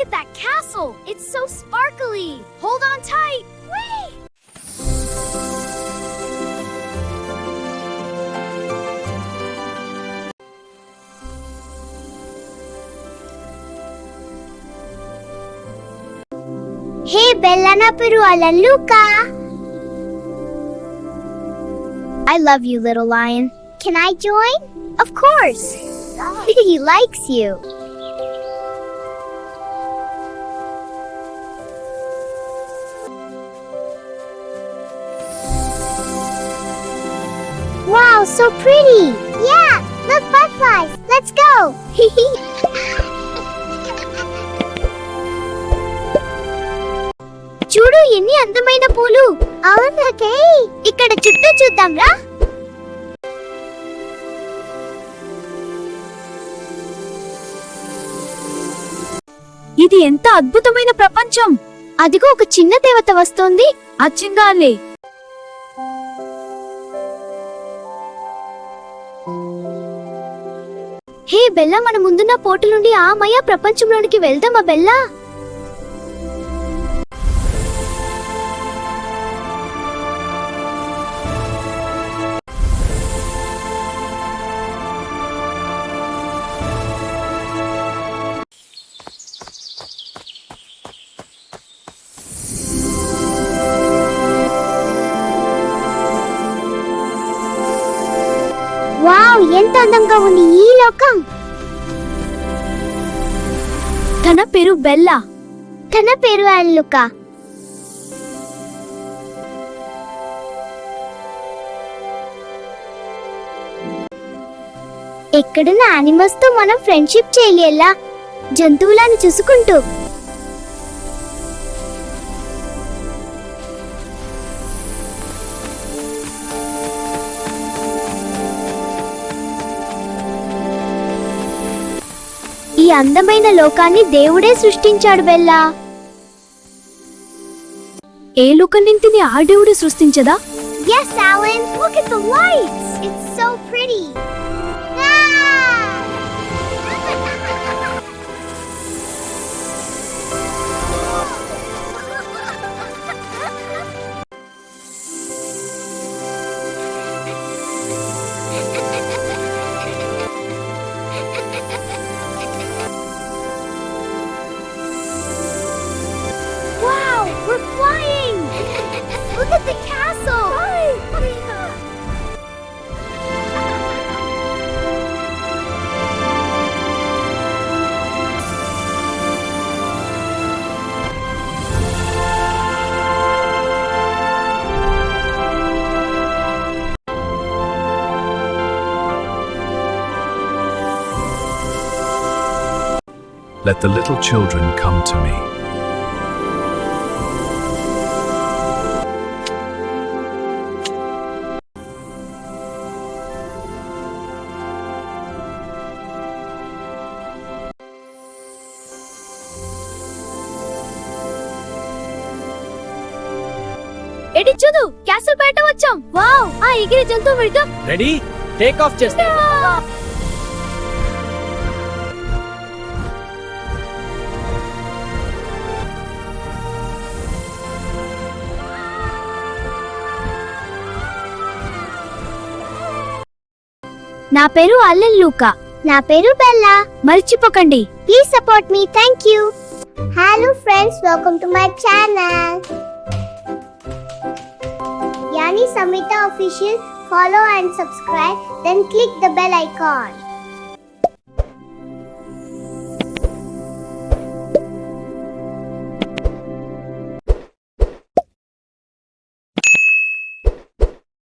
at that castle. It's so sparkly. Hold on tight. Whee! Hey Bella, na peru Alan Luca. I love you, little lion. Can I join? Of course. He likes you. Wow, so pretty. Yeah, look, butterflies. Let's go. చూడు ఎన్ని అందమైన పూలు. అవునకే, ఇక్కడ చుట్టూ చూద్దాం రా. ఇది ఎంత అద్భుతమైన ప్రపంచం. అదిగో ఒక చిన్న దేవత వస్తోంది. అచ్చింగాలే. హే బెల్లా, మన ముందున్న పోర్టు నుండి ఆ మయా ప్రపంచంలోనికి వెళ్దామా బెల్లా? వావ్, ఎంత అందంగా ఉంది ఈ లోకం. తన పేరు బెల్లా. తన పేరు అల్లుకా. ఎక్కడున్న యానిమల్స్ తో మనం ఫ్రెండ్షిప్ చేయలేలా, జంతువులను చూసుకుంటూ. ఈ అందమైన లోకాన్ని దేవుడే సృష్టించాడు బెల్లా. ఏ లోకాన్నింటిని ఆ దేవుడే సృష్టించదా? Yes, Alan. Look at the lights. It's so pretty. Wow, we're flying. Look at the castle. Let the little children come to me. ఎడి చూడు, క్యాసిల్ బయట వచ్చాం. వావ్, ఆ ఎగిరే జంతువు విడుగా. రెడీ, టేక్ ఆఫ్ చేస్తా. నా పేరు అల్లెన్ లూకా. నా పేరు బెల్లా. మర్చిపోకండి. Please support me. Thank you. Hello friends, welcome to my channel. Yani Samita Official. Follow and subscribe, then click the bell icon.